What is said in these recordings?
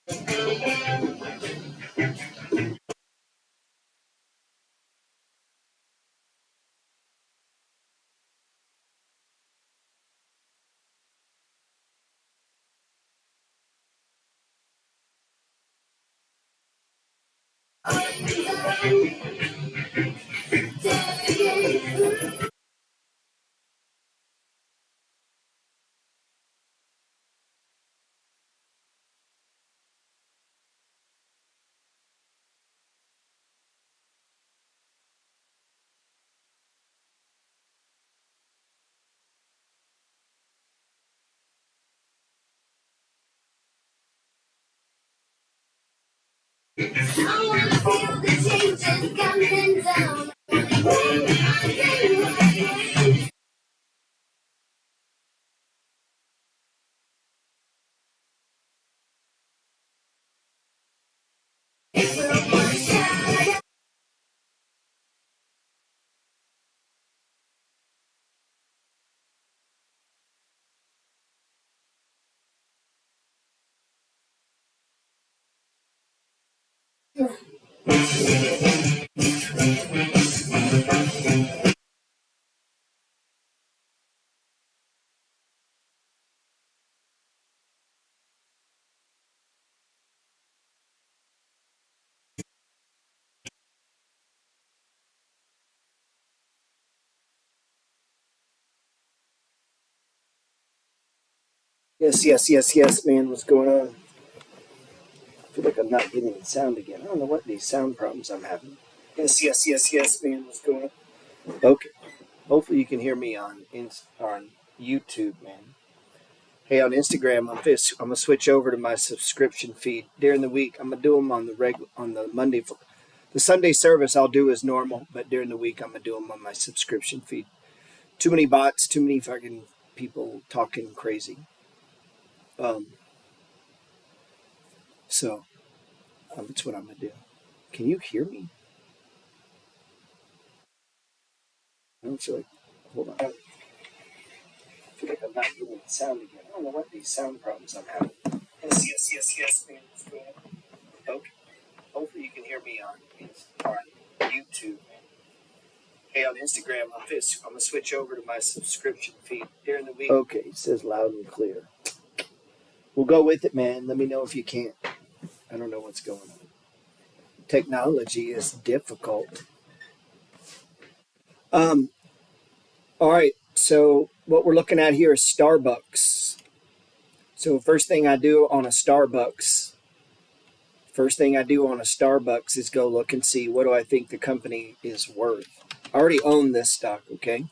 I wanna feel the changes coming down. Yes, man. What's going on? I feel like I'm not getting any sound again. I don't know what these sound problems I'm having. Yes, man. What's going on? Okay. Hopefully you can hear me on YouTube, man. Hey, on Instagram, I'm gonna switch over to my subscription feed during the week. I'm gonna do them on the Monday. The Sunday service I'll do as normal, but during the week I'm gonna do them on my subscription feed. Too many bots, too many fucking people talking crazy. So that's what I'm gonna do. Can you hear me? I don't feel like. Hold on. I feel like I'm not getting the sound again. I don't know what these sound problems I'm having. Yes, man. What's going on? Okay. Hopefully you can hear me on YouTube. Hey, on Instagram, I'm gonna switch over to my subscription feed during the week. Okay, it says loud and clear. We'll go with it, man. Let me know if you can't. I don't know what's going on. Technology is difficult. All right. So what we're looking at here is Starbucks. So first thing I do on a Starbucks is go look and see what do I think the company is worth. I already own this stock, okay?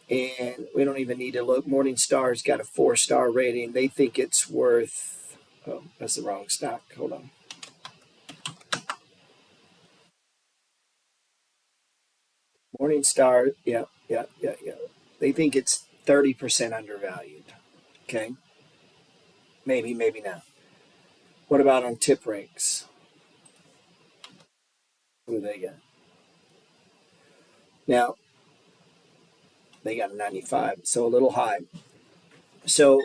And we don't even need to look. Morningstar's got a 4-star rating. They think it's worth, oh, that's the wrong stock. Hold on. Morningstar, yeah. They think it's 30% undervalued. Okay. Maybe not. What about on tip ranks? What do they got? Now, they got a 95, so a little high. So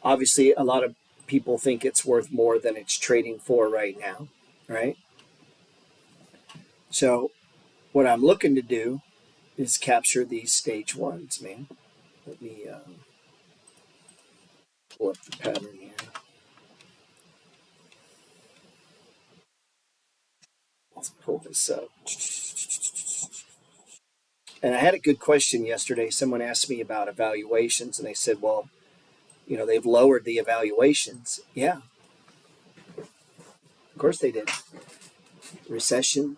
obviously, a lot of people think it's worth more than it's trading for right now, right? So what I'm looking to do is capture these stage ones, man. Let me pull up the pattern here. Let's pull this up. And I had a good question yesterday. Someone asked me about evaluations, and they said, well, they've lowered the evaluations. Yeah, of course they did. Recession,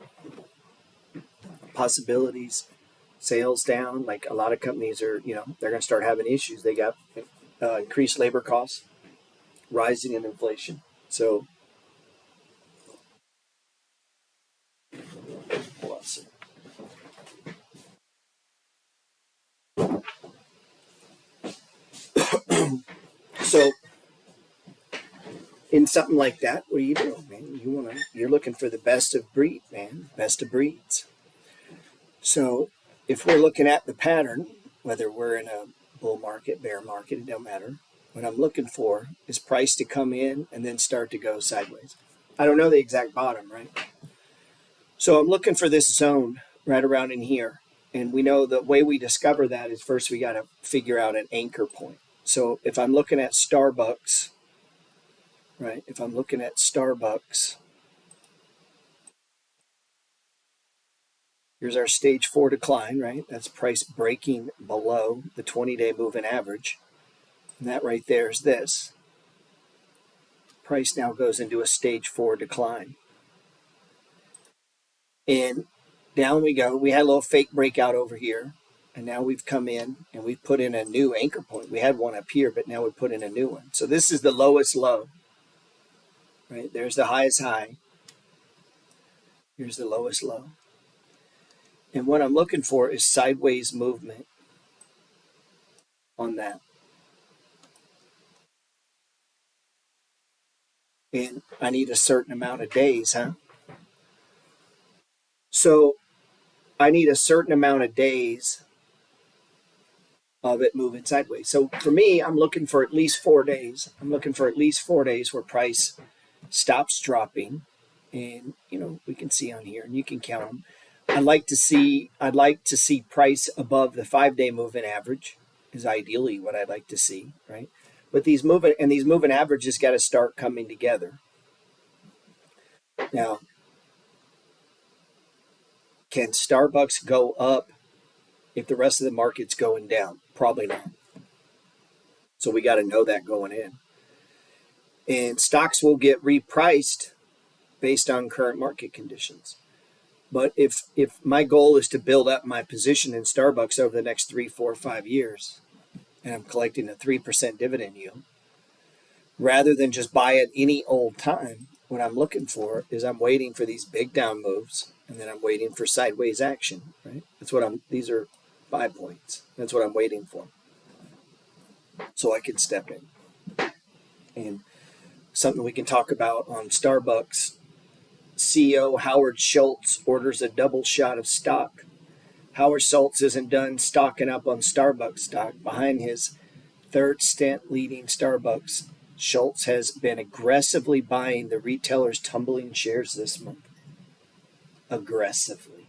possibilities, sales down. Like a lot of companies are, they're going to start having issues. They got increased labor costs, rising in inflation. So, hold on a second. So, in something like that, what are you doing, man? You're looking for the best of breed, man, best of breeds. So, if we're looking at the pattern, whether we're in a bull market, bear market, it don't matter. what I'm looking for is price to come in and then start to go sideways. I don't know the exact bottom, right? So I'm looking for this zone right around in here. And we know the way we discover that is first we got to figure out an anchor point. So if I'm looking at Starbucks, right? If I'm looking at Starbucks, here's our stage 4 decline, right? That's price breaking below the 20-day moving average. And that right there is this. Price now goes into a stage 4 decline. And down we go. We had a little fake breakout over here. And now we've come in and we've put in a new anchor point. We had one up here, but now we put in a new one. So this is the lowest low, right? There's the highest high. Here's the lowest low. And what I'm looking for is sideways movement on that. And I need a certain amount of days, huh? So I need a certain amount of days of it moving sideways. So for me, I'm looking for at least 4 days. I'm looking for at least 4 days where price stops dropping. And, you know, we can see on here and you can count them. I'd like to see price above the 5-day moving average is ideally what I'd like to see, right? But these moving averages got to start coming together. Now, can Starbucks go up if the rest of the market's going down? Probably not. So we got to know that going in. And stocks will get repriced based on current market conditions. But if my goal is to build up my position in Starbucks over the next 3, 4, 5 years, and I'm collecting a 3% dividend yield, rather than just buy it any old time, what I'm looking for is I'm waiting for these big down moves, and then I'm waiting for sideways action, right? These are buy points. That's what I'm waiting for. So I can step in. And something we can talk about on Starbucks, CEO Howard Schultz orders a double shot of stock. Howard Schultz isn't done stocking up on Starbucks stock. Behind his third stint leading Starbucks, Schultz has been aggressively buying the retailer's tumbling shares this month. Aggressively.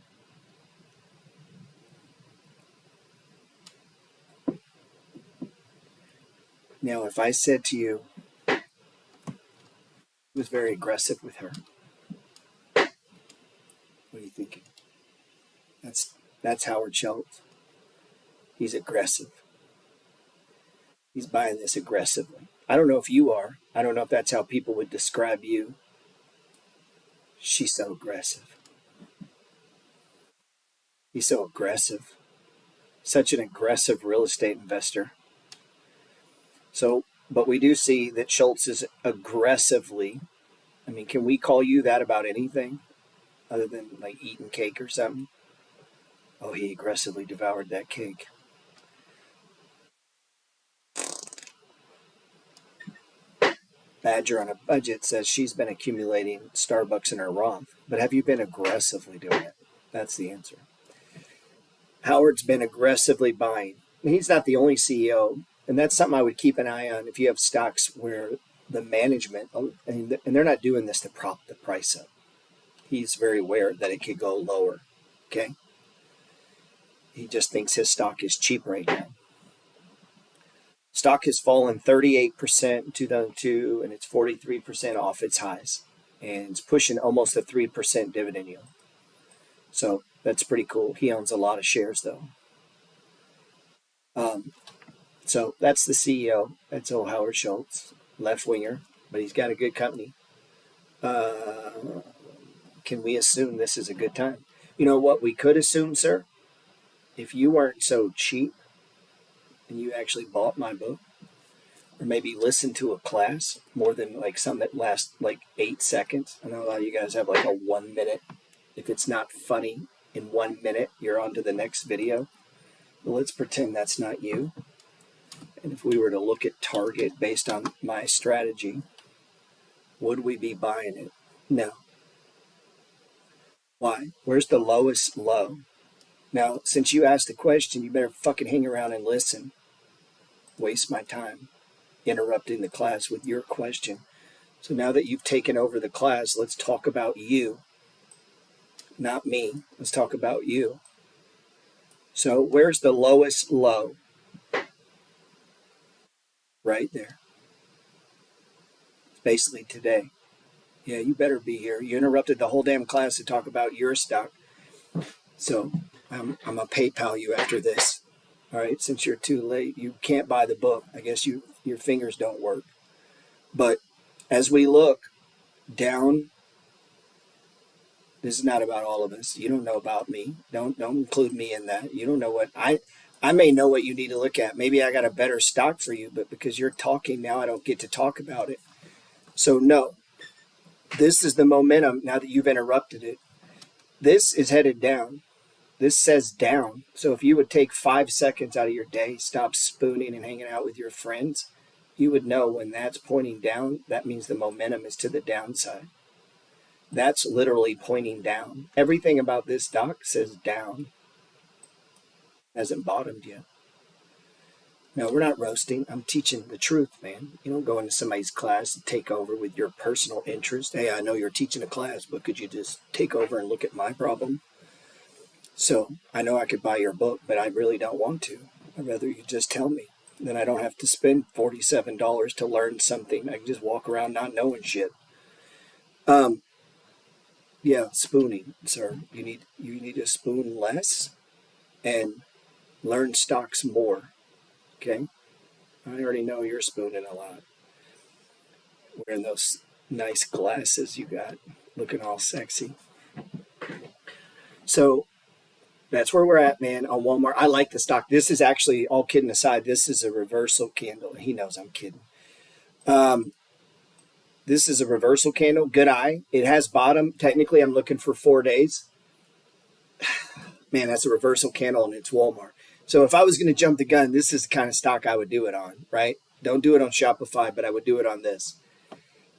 Now, if I said to you, he was very aggressive with her, what are you thinking? That's Howard Schultz. He's aggressive. He's buying this aggressively. I don't know if you are. I don't know if that's how people would describe you. She's so aggressive. He's so aggressive. Such an aggressive real estate investor. So, but we do see that Schultz is aggressively, I mean, can we call you that about anything other than like eating cake or something? Oh, he aggressively devoured that cake. Badger on a budget says she's been accumulating Starbucks in her Roth. But have you been aggressively doing it? That's the answer. Howard's been aggressively buying. He's not the only CEO. And that's something I would keep an eye on if you have stocks where the management, and they're not doing this to prop the price up. He's very aware that it could go lower. Okay? He just thinks his stock is cheap right now. Stock has fallen 38% in 2002, and it's 43% off its highs. And it's pushing almost a 3% dividend yield. So that's pretty cool. He owns a lot of shares, though. So that's the CEO. That's old Howard Schultz, left-winger, but he's got a good company. Can we assume this is a good time? You know what we could assume, sir? If you weren't so cheap and you actually bought my book, or maybe listened to a class more than like something that lasts like 8 seconds. I know a lot of you guys have like a 1 minute. If it's not funny in 1 minute, you're on to the next video. Well, let's pretend that's not you. And if we were to look at Target based on my strategy, would we be buying it? No. Why? Where's the lowest low? Now, since you asked the question, you better fucking hang around and listen. Waste my time. interrupting the class with your question. So now that you've taken over the class, let's talk about you, not me. Let's talk about you. So where's the lowest low? Right there. Basically today. Yeah, you better be here. You interrupted the whole damn class to talk about your stock. So I'm going to PayPal you after this. All right, since you're too late, you can't buy the book. I guess your fingers don't work. But as we look down, this is not about all of us. You don't know about me. Don't include me in that. You don't know what I may know what you need to look at. Maybe I got a better stock for you, but because you're talking now, I don't get to talk about it. So no, this is the momentum now that you've interrupted it. This is headed down. This says down. So if you would take 5 seconds out of your day, stop spooning and hanging out with your friends, you would know when that's pointing down, that means the momentum is to the downside. That's literally pointing down. Everything about this stock says down. Hasn't bottomed yet. No, we're not roasting. I'm teaching the truth, man. You don't go into somebody's class and take over with your personal interest. Hey, I know you're teaching a class, but could you just take over and look at my problem? So I know I could buy your book, but I really don't want to. I'd rather you just tell me. Then I don't have to spend $47 to learn something. I can just walk around not knowing shit. Yeah, spooning, sir. You need to spoon less and learn stocks more. Okay? I already know you're spooning a lot. Wearing those nice glasses you got, looking all sexy. So that's where we're at, man, on Walmart. I like the stock. This is actually, all kidding aside, this is a reversal candle. He knows I'm kidding. This is a reversal candle. Good eye. It has bottom. Technically, I'm looking for 4 days. Man, that's a reversal candle, and it's Walmart. So if I was going to jump the gun, this is the kind of stock I would do it on, right? Don't do it on Shopify, but I would do it on this.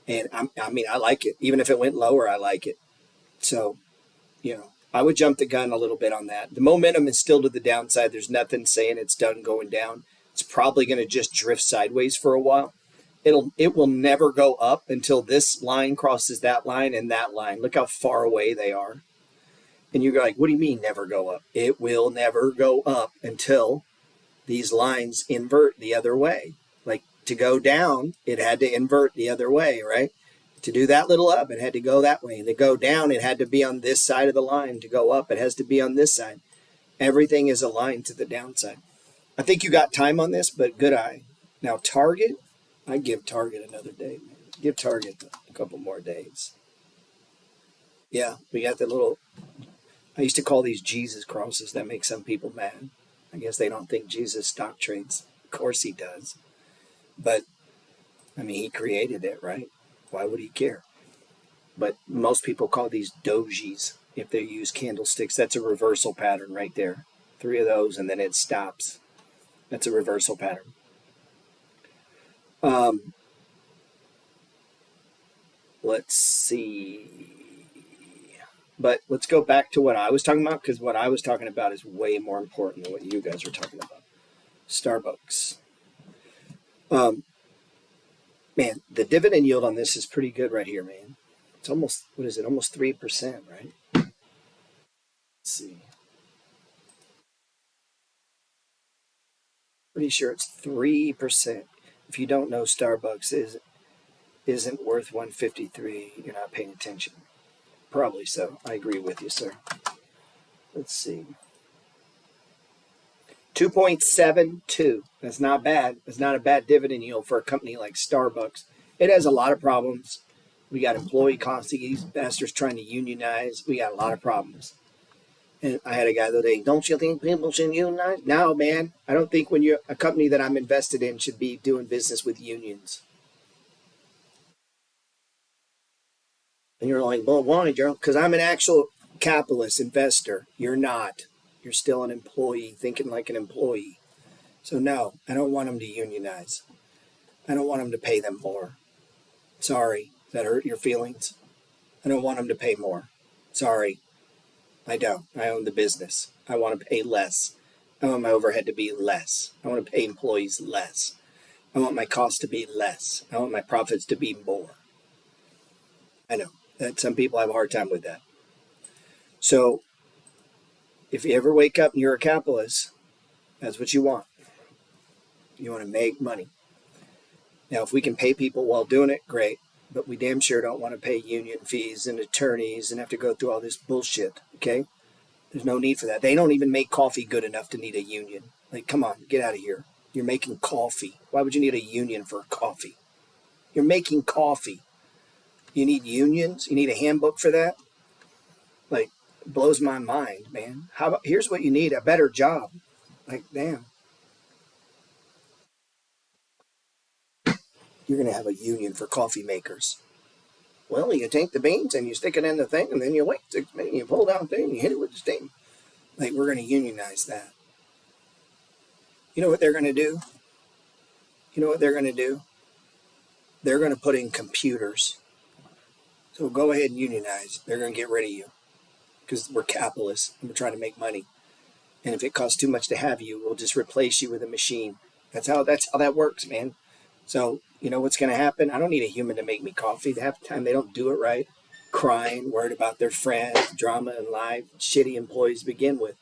And I like it. Even if it went lower, I like it. So, I would jump the gun a little bit on that. The momentum is still to the downside. There's nothing saying it's done going down. It's probably going to just drift sideways for a while. It will never go up until this line crosses that line and that line. Look how far away they are. And you're like, what do you mean never go up? It will never go up until these lines invert the other way. Like to go down, it had to invert the other way, right? To do that little up, it had to go that way. And to go down, it had to be on this side of the line. To go up, it has to be on this side. Everything is aligned to the downside. I think you got time on this, but good eye. Now, Target, I give Target another day. Man. Give Target a couple more days. Yeah, we got the little, I used to call these Jesus crosses. That makes some people mad. I guess they don't think Jesus stock trades. Of course he does. But, he created it, right? Why would he care? But most people call these dojis if they use candlesticks. That's a reversal pattern right there. 3 of those, and then it stops. That's a reversal pattern. Let's see. But let's go back to what I was talking about, because what I was talking about is way more important than what you guys are talking about. Starbucks. Man, the dividend yield on this is pretty good right here, man. It's almost, what is it? Almost 3%, right? Let's see. Pretty sure it's 3%. If you don't know, Starbucks isn't worth 153. You're not paying attention. Probably so. I agree with you, sir. Let's see. 2.72. That's not bad. It's not a bad dividend yield for a company like Starbucks. It has a lot of problems. We got employee costs. These bastards trying to unionize. We got a lot of problems. And I had a guy the other day, don't you think people should unionize? No, man. I don't think when you're a company that I'm invested in should be doing business with unions. And you're like, well, why, Gerald? Because I'm an actual capitalist investor. You're not. You're still an employee, thinking like an employee. So no, I don't want them to unionize. I don't want them to pay them more. Sorry, that hurt your feelings? I don't want them to pay more. Sorry, I don't. I own the business. I want to pay less. I want my overhead to be less. I want to pay employees less. I want my costs to be less. I want my profits to be more. I know that some people have a hard time with that. So if you ever wake up and you're a capitalist, that's what you want. You want to make money. Now, if we can pay people while doing it, great. But we damn sure don't want to pay union fees and attorneys and have to go through all this bullshit, okay? There's no need for that. They don't even make coffee good enough to need a union. Like, come on, get out of here. You're making coffee. Why would you need a union for coffee? You're making coffee. You need unions? You need a handbook for that? Like, it blows my mind, man. How about, here's what you need, a better job. Like, damn. You're going to have a union for coffee makers. Well, you take the beans and you stick it in the thing, and then you wait 6 minutes, you pull down the thing, and you hit it with the steam. Like, we're going to unionize that. You know what they're going to do? You know what they're going to do? They're going to put in computers. So go ahead and unionize. They're going to get rid of you because we're capitalists and we're trying to make money. And if it costs too much to have you, we'll just replace you with a machine. That's how that works, man. So, you know what's going to happen? I don't need a human to make me coffee. Half the time they don't do it right. Crying, worried about their friends, drama in life, shitty employees to begin with.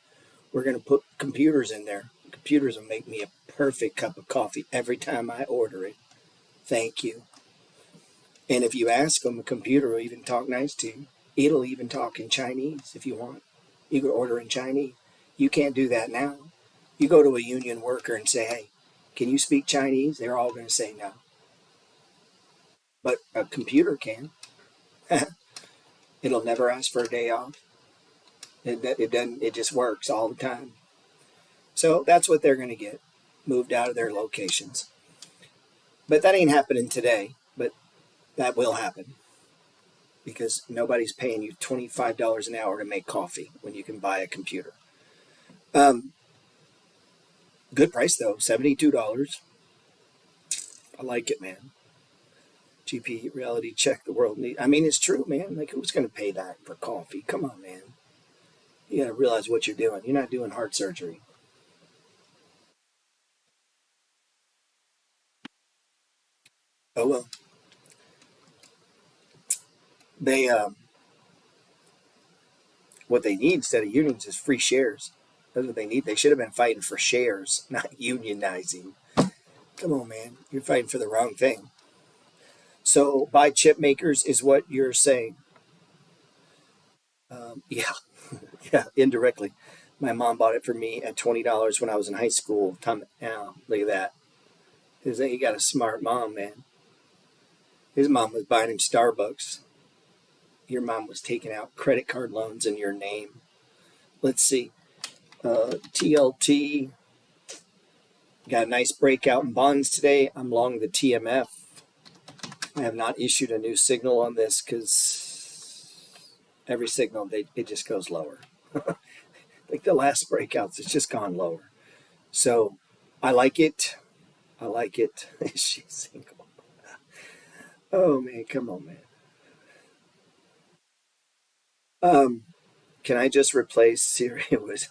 We're going to put computers in there. Computers will make me a perfect cup of coffee every time I order it. Thank you. And if you ask them, a computer will even talk nice to you. It'll even talk in Chinese if you want. You can order in Chinese. You can't do that now. You go to a union worker and say, hey, can you speak Chinese? They're all going to say no. But a computer can. It'll never ask for a day off. It doesn't. It just works all the time. So that's what they're going to get, moved out of their locations. But that ain't happening today. But that will happen because nobody's paying you $25 an hour to make coffee when you can buy a computer. Good price though, $72. I like it, man. GP reality check the world need. I mean, it's true, man. Like, who's going to pay that for coffee? Come on, man. You got to realize what you're doing. You're not doing heart surgery. Oh well. They what they need instead of unions is free shares. That's what they need. They should have been fighting for shares, not unionizing. Come on, man. You're fighting for the wrong thing. So buy chip makers is what you're saying. Yeah, yeah, indirectly. My mom bought it for me at $20 when I was in high school. Now, look at that. He got a smart mom, man. His mom was buying him Starbucks. Your mom was taking out credit card loans in your name. Let's see. TLT. Got a nice breakout in bonds today. I'm long the TMF. I have not issued a new signal on this because every signal, it just goes lower. Like the last breakouts, it's just gone lower. So I like it. I like it. She's single. Oh, man. Come on, man. Can I just replace Siri with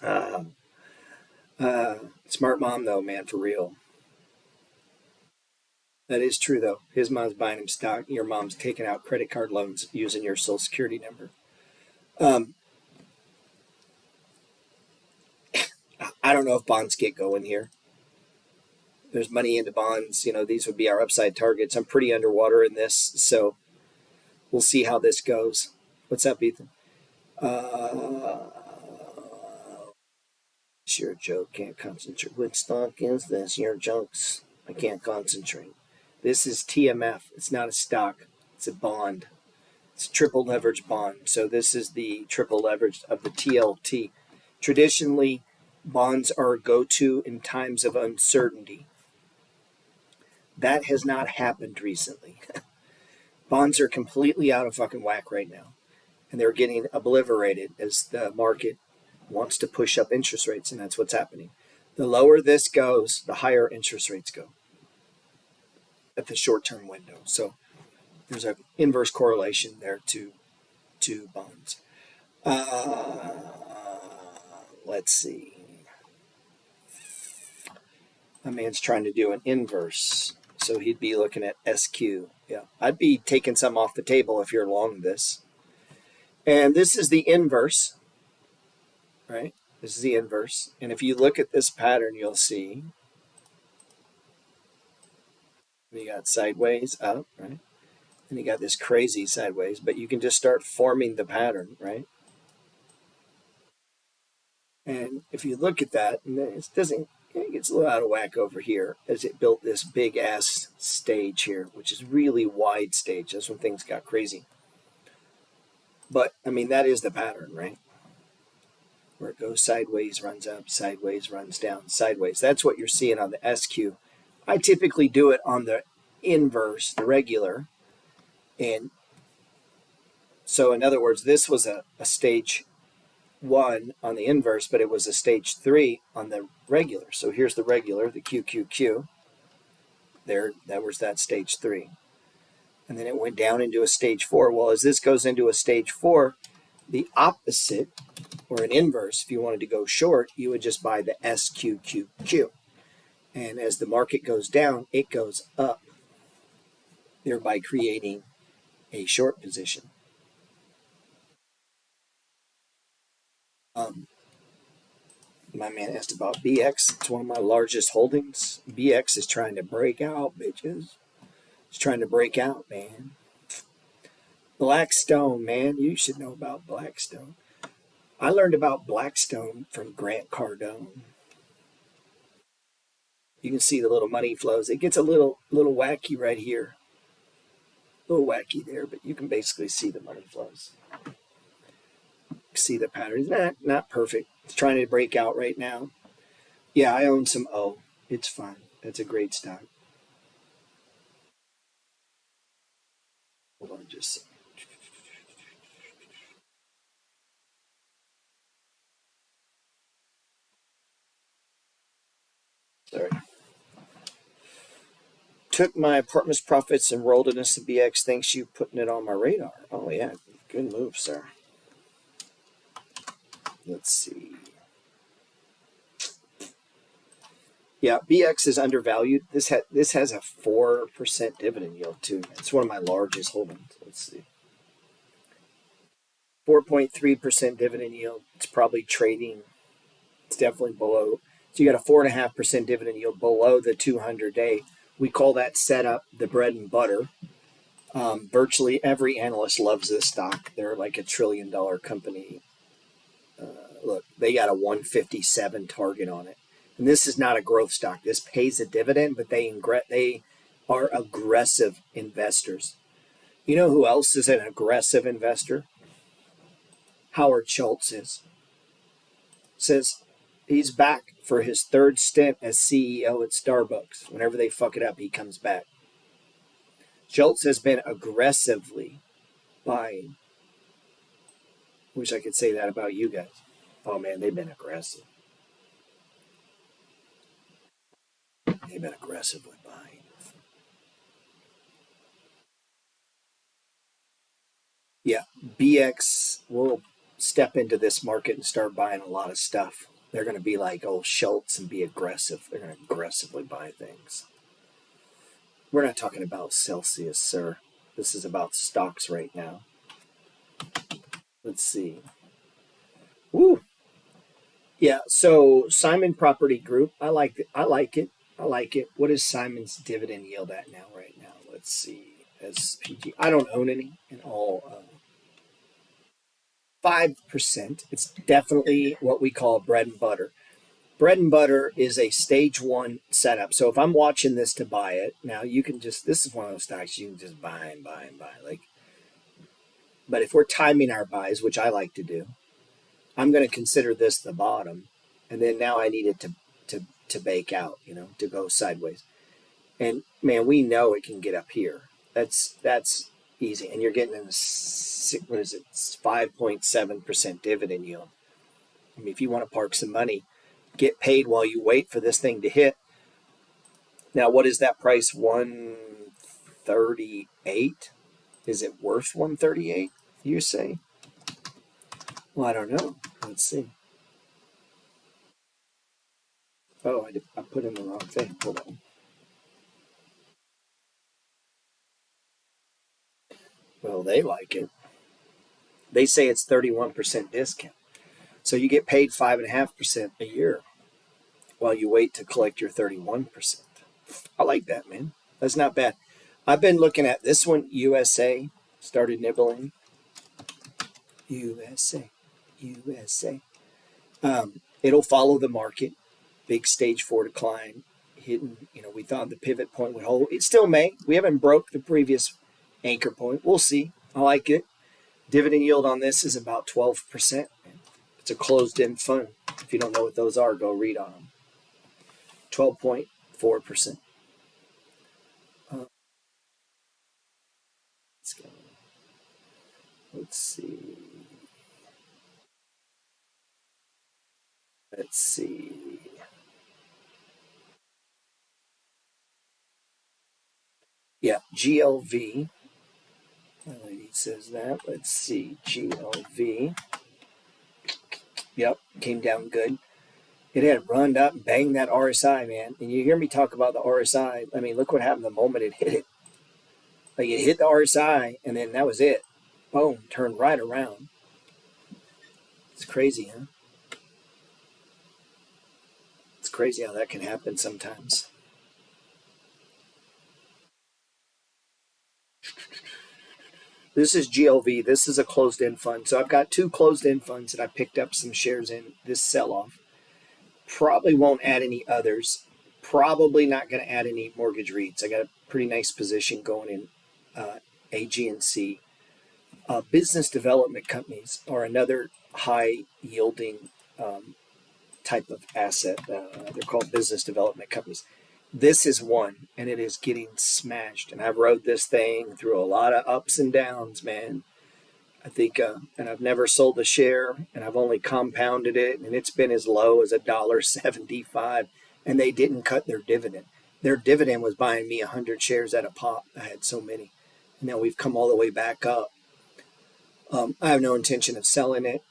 smart mom, though, man, for real. That is true, though. His mom's buying him stock. Your mom's taking out credit card loans using your social security number. I don't know if bonds get going here. There's money into bonds. You know, these would be our upside targets. I'm pretty underwater in this, so we'll see how this goes. What's up, Ethan? It's your joke. Can't concentrate. What stock is this? Your jokes. I can't concentrate. This is TMF. It's not a stock. It's a bond. It's a triple leverage bond. So this is the triple leverage of the TLT. Traditionally, bonds are a go-to in times of uncertainty. That has not happened recently. Bonds are completely out of fucking whack right now. And they're getting obliterated as the market wants to push up interest rates, and that's what's happening. The lower this goes, the higher interest rates go at the short-term window. So there's an inverse correlation there to bonds. Let's see. My man's trying to do an inverse. So he'd be looking at SQ. Yeah, I'd be taking some off the table if you're long this. And this is the inverse, right? This is the inverse. And if you look at this pattern, you'll see we got sideways up, right? And you got this crazy sideways, but you can just start forming the pattern, right? And if you look at that, and it doesn't, it gets a little out of whack over here as it built this big ass stage here, which is really wide stage. That's when things got crazy. But I mean, that is the pattern, right? Where it goes sideways, runs up, sideways, runs down, sideways. That's what you're seeing on the SQ. I typically do it on the inverse, the regular. And so, in other words, this was a stage 1 on the inverse, but it was a stage 3 on the regular. So here's the regular, the QQQ. There, that was that stage 3. And then it went down into a stage 4. Well, as this goes into a stage 4, the opposite, or an inverse, if you wanted to go short, you would just buy the SQQQ. And as the market goes down, it goes up, thereby creating a short position. My man asked about BX. It's one of my largest holdings. BX is trying to break out, bitches. It's trying to break out, man. Blackstone, man. You should know about Blackstone. I learned about Blackstone from Grant Cardone. You can see the little money flows. It gets a little wacky right here. A little wacky there, but you can basically see the money flows. See the patterns. Not perfect. It's trying to break out right now. Yeah, I own some O. It's fine. That's a great stock. Hold on just a second. Sorry. Took my apartment's profits and rolled it into BX. Thanks you putting it on my radar. Oh yeah, good move, sir. Let's see. Yeah, BX is undervalued. This has a 4% dividend yield too. It's one of my largest holdings. Let's see. 4.3% dividend yield. It's probably trading. It's definitely below. So you got a 4.5% dividend yield below the 200-day. We call that setup the bread and butter. Virtually every analyst loves this stock. They're like $1 trillion company. Look, they got a 157 target on it. And this is not a growth stock. This pays a dividend, but they are aggressive investors. You know who else is an aggressive investor? Howard Schultz is. Says he's back for his 3rd stint as CEO at Starbucks. Whenever they fuck it up, he comes back. Schultz has been aggressively buying. Wish I could say that about you guys. Oh man, they've been aggressive. They've been aggressively buying. Yeah, BX will step into this market and start buying a lot of stuff. They're going to be like old Schultz and be aggressive. They're going to aggressively buy things. We're not talking about Celsius, sir. This is about stocks right now. Let's see. Woo. Yeah, so Simon Property Group, I like it. I like it. I like it. What is Simon's dividend yield at now, right now? Let's see. SPG. I don't own any in all. 5%. It's definitely what we call bread and butter. Bread and butter is a stage 1 setup. So if I'm watching this to buy it, now you can just, this is one of those stocks you can just buy and buy and buy. But if we're timing our buys, which I like to do, I'm going to consider this the bottom. And then now I need it to bake out, to go sideways. And man, we know it can get up here. That's easy. And you're getting in what is it? 5.7% dividend yield. I mean, if you want to park some money, get paid while you wait for this thing to hit. Now, what is that price? 138? Is it worth 138? You say? Well, I don't know. Let's see. Oh, I put in the wrong thing. Hold on. Well, they like it. They say it's 31% discount. So you get paid 5.5% a year while you wait to collect your 31%. I like that, man. That's not bad. I've been looking at this one, USA. Started nibbling. USA. USA. It'll follow the market. Big stage 4 decline. Hidden, we thought the pivot point would hold. It still may. We haven't broke the previous anchor point. We'll see. I like it. Dividend yield on this is about 12%. It's a closed-end fund. If you don't know what those are, go read on them. 12.4%. Let's see. Let's see. Yeah, GLV. My lady says that. Let's see. GLV. Yep, came down good. It had run up and banged that RSI, man. And you hear me talk about the RSI. I mean, look what happened the moment it hit it. Like, it hit the RSI, and then that was it. Boom, turned right around. It's crazy, huh? It's crazy how that can happen sometimes. This is GLV. This is a closed-end fund. So I've got 2 closed-end funds that I picked up some shares in this sell-off. Probably won't add any others. Probably not going to add any mortgage REITs. I got a pretty nice position going in AG&C. Business development companies are another high-yielding type of asset. They're called business development companies. This is one, and it is getting smashed. And I've rode this thing through a lot of ups and downs, man. I think, and I've never sold a share, and I've only compounded it, and it's been as low as $1.75, and they didn't cut their dividend. Their dividend was buying me 100 shares at a pop. I had so many. And now we've come all the way back up. I have no intention of selling it.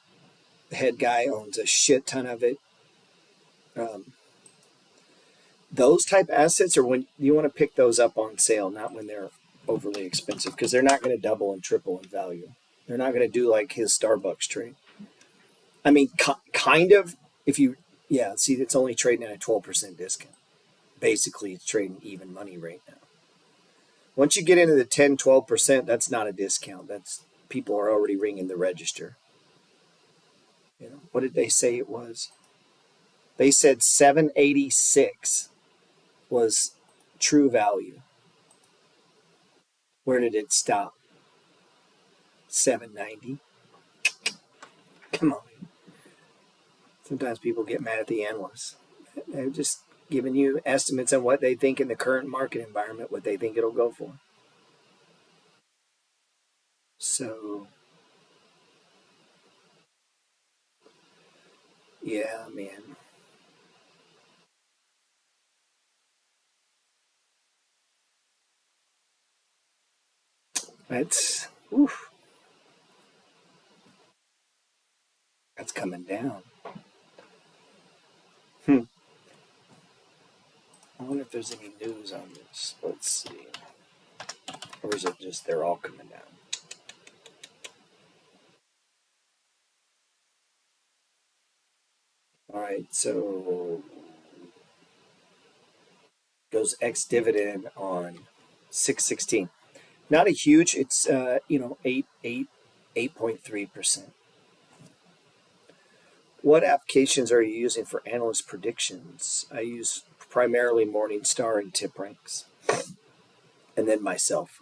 The head guy owns a shit ton of it. Those type assets are when you want to pick those up on sale, not when they're overly expensive, because they're not going to double and triple in value. They're not going to do like his Starbucks trade. I mean, kind of. See, it's only trading at a 12% discount. Basically, it's trading even money right now. Once you get into the 10, 12%, that's not a discount. That's people are already ringing the register. What did they say it was? They said 786 was true value. Where did it stop? 790. Come on. Sometimes people get mad at the analysts. They're just giving you estimates on what they think in the current market environment, what they think it'll go for. So, yeah, man. That's coming down. I wonder if there's any news on this. Let's see. Or is it just they're all coming down? All right, so goes ex-dividend on 6/16. Not a huge. It's 8.3%. What applications are you using for analyst predictions? I use primarily Morningstar and Tip Ranks, and then myself.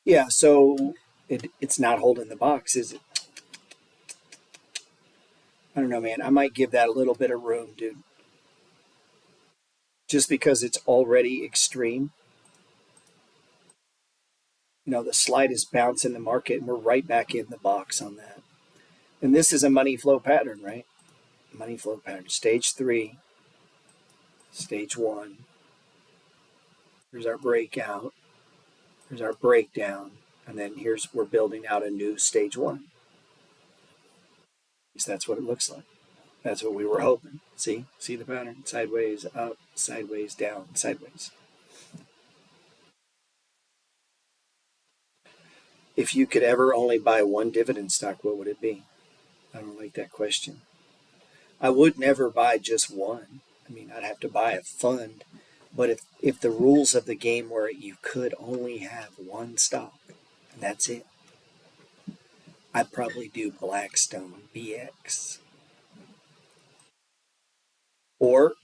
Yeah, so it's not holding the box, is it? I don't know, man. I might give that a little bit of room, dude. Just because it's already extreme. The slightest bounce in the market, and we're right back in the box on that. And this is a money flow pattern, right? Money flow pattern. Stage 3, stage 1. Here's our breakout. Here's our breakdown. And then we're building out a new stage 1. At least that's what it looks like. That's what we were hoping. See the pattern? Sideways, up, sideways, down, sideways. If you could ever only buy one dividend stock, what would it be? I don't like that question. I would never buy just one. I mean, I'd have to buy a fund. But if the rules of the game were you could only have one stock, and that's it, I'd probably do Blackstone BX. Or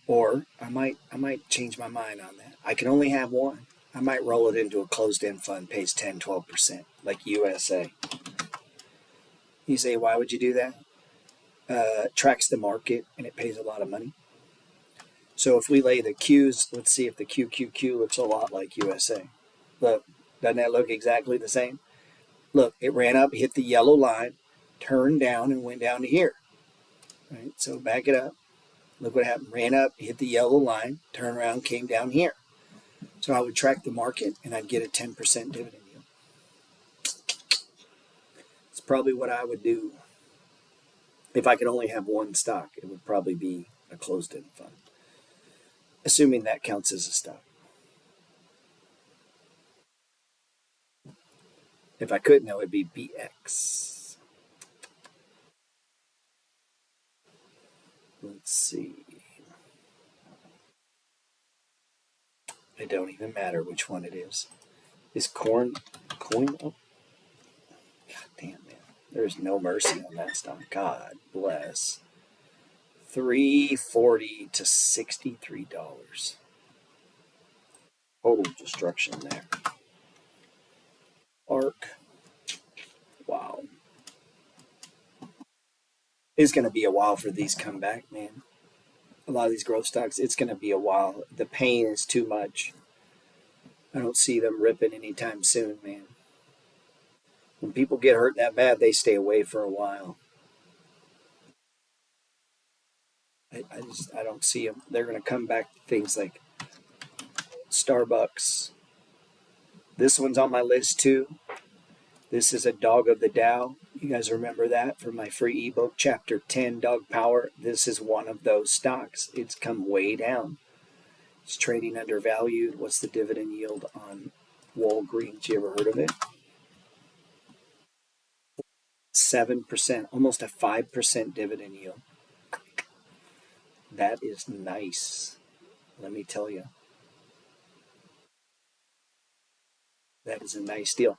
I might change my mind on that. I can only have one. I might roll it into a closed-end fund, pays 10, 12%, like USA. You say, why would you do that? Tracks the market and it pays a lot of money. So if we lay the Qs, let's see if the QQQ looks a lot like USA. Look, doesn't that look exactly the same? Look, it ran up, hit the yellow line, turned down, and went down to here. Right? So back it up. Look what happened. Ran up, hit the yellow line, turned around, came down here. So I would track the market, and I'd get a 10% dividend yield. It's probably what I would do. If I could only have one stock, it would probably be a closed-end fund, assuming that counts as a stock. If I couldn't, it would be BX. Let's see. It don't even matter which one it is. Is coin? Oh, God damn, man. There's no mercy on that stock. God bless. $3.40 to $63. Total destruction there. ARC. Wow. It's going to be a while for these come back, man. A lot of these growth stocks, it's going to be a while. The pain is too much. I don't see them ripping anytime soon, man. When people get hurt that bad, they stay away for a while. I don't see them. They're going to come back to things like Sbux. This one's on my list too. This is a dog of the Dow. You guys remember that from my free ebook, Chapter 10, Dog Power. This is one of those stocks. It's come way down. It's trading undervalued. What's the dividend yield on Walgreens? You ever heard of it? 7%, almost a 5% dividend yield. That is nice. Let me tell you. That is a nice deal.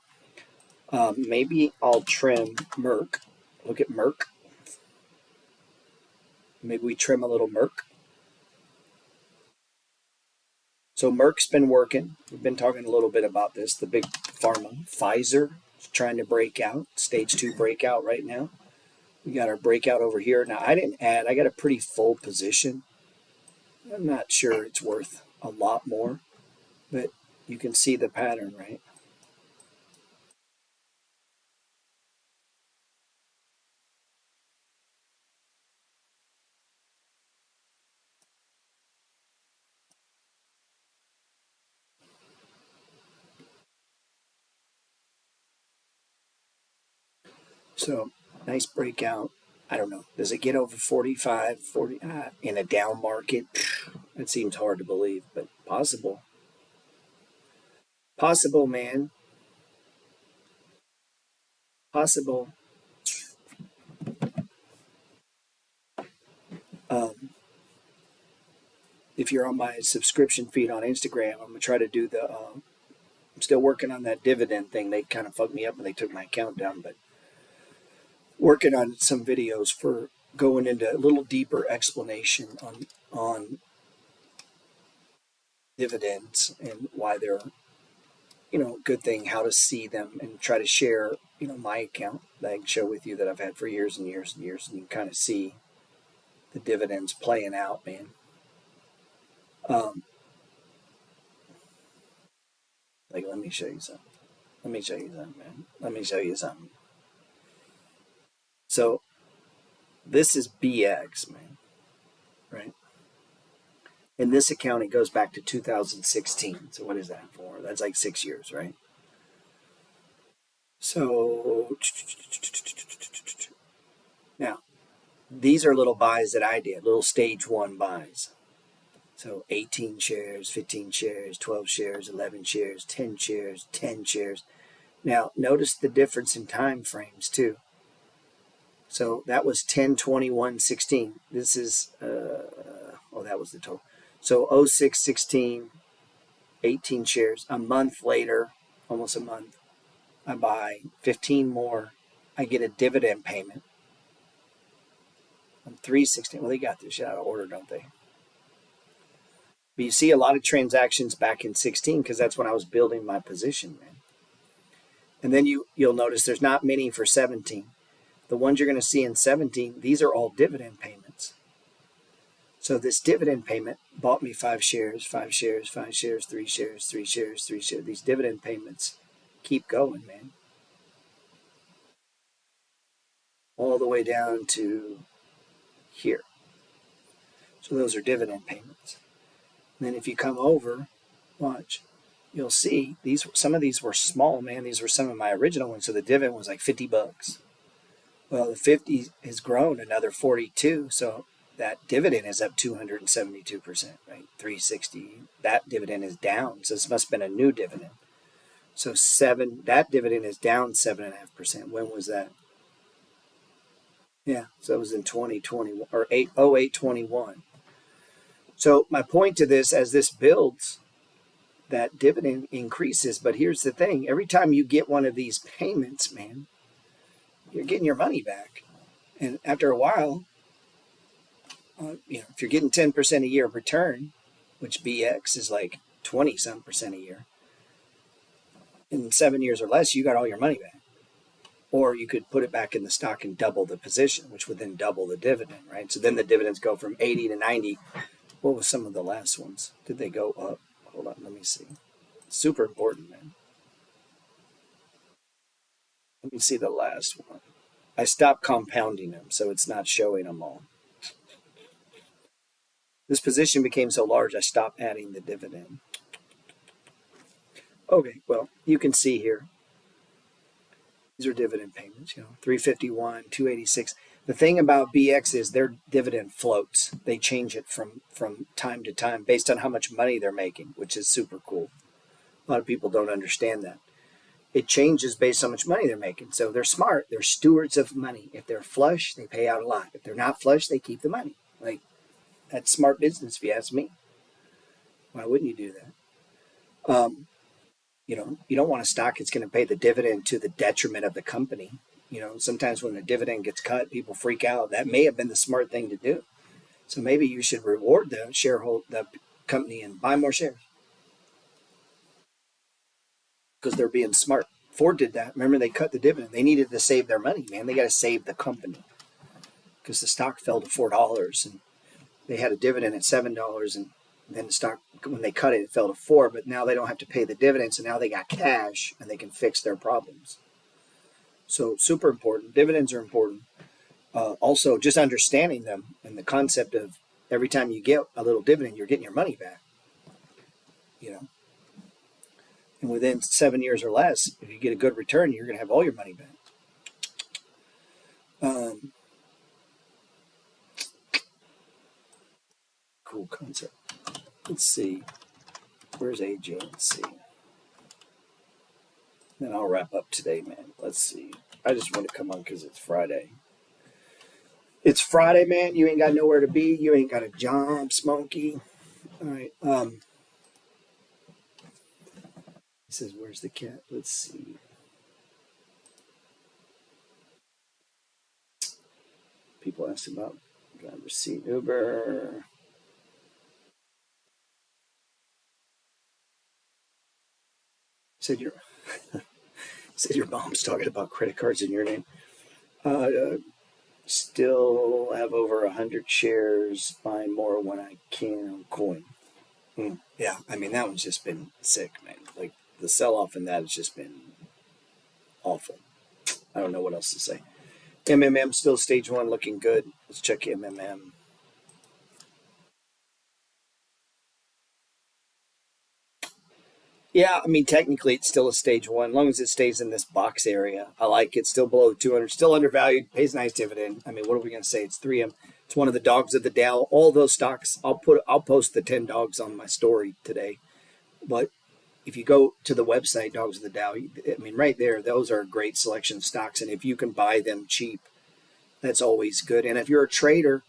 Maybe I'll trim Merck. Look at Merck. Maybe we trim a little Merck. So Merck's been working. We've been talking a little bit about this. The big pharma. Pfizer is trying to break out. Stage 2 breakout right now. We got our breakout over here. Now, I didn't add. I got a pretty full position. I'm not sure it's worth a lot more. But you can see the pattern, right? So, nice breakout. I don't know. Does it get over 45, 40 in a down market? It seems hard to believe, but possible. Possible, man. Possible. If you're on my subscription feed on Instagram, I'm going to try to do the, I'm still working on that dividend thing. They kind of fucked me up when they took my account down, but working on some videos for going into a little deeper explanation on dividends and why they're, good thing, how to see them, and try to share, my account that I can show with you that I've had for years and years and years, and you can kind of see the dividends playing out, man. Let me show you something. Man. Let me show you something. So this is BX, man, right? In this account, it goes back to 2016. So what is that for? That's like 6 years, right? So now, These are little buys that I did, little stage 1 buys. So 18 shares, 15 shares, 12 shares, 11 shares, 10 shares, 10 shares. Now, notice the difference in time frames too. So that was 10, 21, 16. This is, that was the total. So 06, 16, 18 shares. A month later, almost a month, I buy 15 more. I get a dividend payment on 316. Well, they got this shit out of order, don't they? But you see a lot of transactions back in 16 because that's when I was building my position, man. And then you'll notice there's not many for 17. The ones you're going to see in 17, these are all dividend payments. So this dividend payment bought me 5 shares, 5 shares, 5 shares, 3 shares, 3 shares, 3 shares. These dividend payments keep going, man. All the way down to here. So those are dividend payments. And then if you come over, watch, you'll see some of these were small, man. These were some of my original ones. So the dividend was like $50. Well, the 50 has grown another 42. So that dividend is up 272%, right? 360. That dividend is down. So this must have been a new dividend. So that dividend is down 7.5%. When was that? Yeah, so it was in 2021 or 0821. So my point to this, as this builds, that dividend increases. But here's the thing: every time you get one of these payments, man, you're getting your money back. And after a while, if you're getting 10% a year return, which BX is like 20-some% a year, in 7 years or less, you got all your money back. Or you could put it back in the stock and double the position, which would then double the dividend, right? So then the dividends go from 80 to 90. What was some of the last ones? Did they go up? Hold on, let me see. Super important, man. Let me see the last one. I stopped compounding them, so it's not showing them all. This position became so large, I stopped adding the dividend. Okay, well, you can see here. These are dividend payments, 351, 286. The thing about BX is their dividend floats. They change it from time to time based on how much money they're making, which is super cool. A lot of people don't understand that. It changes based on how much money they're making. So they're smart. They're stewards of money. If they're flush, they pay out a lot. If they're not flush, they keep the money. Like, that's smart business, if you ask me. Why wouldn't you do that? You don't want a stock that's going to pay the dividend to the detriment of the company. Sometimes when the dividend gets cut, people freak out. That may have been the smart thing to do. So maybe you should reward the company and buy more shares because they're being smart. Ford did that. Remember, they cut the dividend. They needed to save their money, man. They got to save the company because the stock fell to $4 and they had a dividend at $7 and then the stock, when they cut it, it fell to $4. But now they don't have to pay the dividend, so now they got cash and they can fix their problems. So super important. Dividends are important. Also, just understanding them and the concept of every time you get a little dividend, you're getting your money back. And within 7 years or less, if you get a good return, you're going to have all your money back. Cool concept. Let's see. Where's AJ? Let's see. Then I'll wrap up today, man. Let's see. I just want to come on because it's Friday. It's Friday, man. You ain't got nowhere to be. You ain't got a job, Smokey. All right. He says, where's the cat? Let's see. People asked about driver seat Uber. Said your mom's talking about credit cards in your name. Still have over 100 shares. Buying more when I can on coin. Yeah, I mean that one's just been sick, man. Like the sell-off in that has just been awful. I don't know what else to say. MMM still stage 1, looking good. Let's check MMM. Yeah, I mean, technically it's still a stage one, as long as it stays in this box area. I like it. Still below 200, still undervalued, pays nice dividend. I mean, what are we going to say? It's 3M. It's one of the dogs of the Dow. All those stocks, I'll post the 10 dogs on my story today. But if you go to the website, Dogs of the Dow, I mean, right there, those are a great selection of stocks. And if you can buy them cheap, that's always good. And if you're a trader,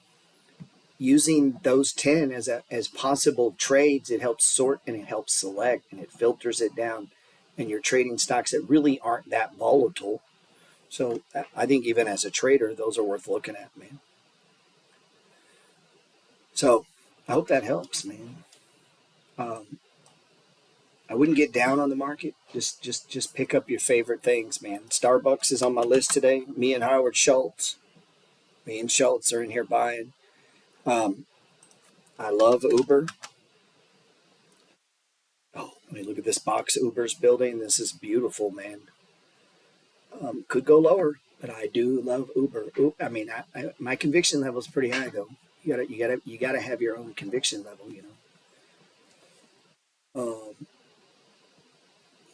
using those 10 as possible trades, it helps sort and it helps select and it filters it down. And you're trading stocks that really aren't that volatile. So I think even as a trader, those are worth looking at, man. So I hope that helps, man. I wouldn't get down on the market. Just pick up your favorite things, man. Starbucks is on my list today. Me and Howard Schultz. Me and Schultz are in here buying. I love Uber. Oh, let me look at this box Uber's building. This is beautiful, man. Could go lower, but I do love Uber. I mean, my conviction level is pretty high, though. You gotta have your own conviction level, you know.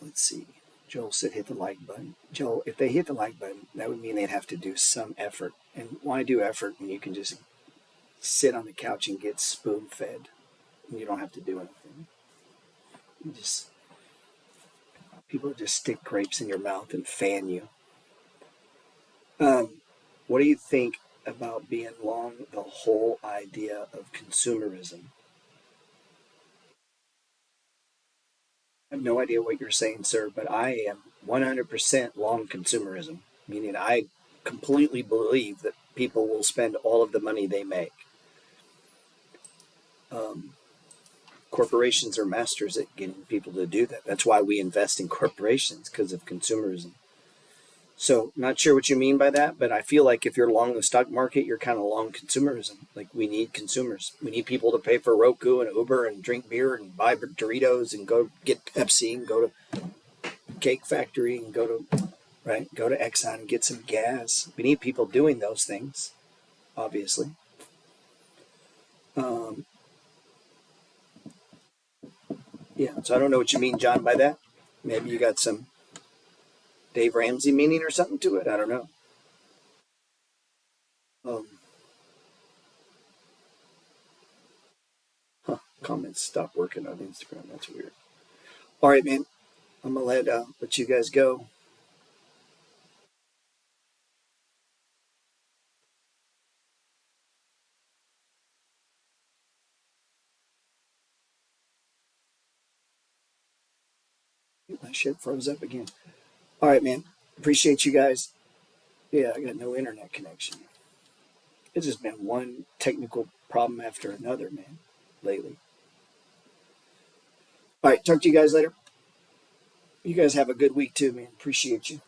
Let's see. Joel said hit the like button. Joel, if they hit the like button, that would mean they'd have to do some effort. And why do effort when you can just sit on the couch and get spoon fed? And you don't have to do anything. People just stick grapes in your mouth and fan you. What do you think about being long the whole idea of consumerism? I have no idea what you're saying, sir, but I am 100% long consumerism, meaning I completely believe that people will spend all of the money they make. Corporations are masters at getting people to do that. That's why we invest in corporations, because of consumerism. So, not sure what you mean by that, but I feel like if you're long the stock market, you're kind of long consumerism. Like, we need consumers. We need people to pay for Roku and Uber and drink beer and buy Doritos and go get Pepsi and go to Cake Factory and go to Exxon and get some gas. We need people doing those things, obviously. Yeah, so I don't know what you mean, John, by that. Maybe you got some Dave Ramsey meaning or something to it. I don't know. Comments stop working on Instagram. That's weird. All right, man. I'm gonna let you guys go. My shit froze up again. All right, man. Appreciate you guys. Yeah, I got no internet connection. It's just been one technical problem after another, man, lately. All right, talk to you guys later. You guys have a good week too, man. Appreciate you.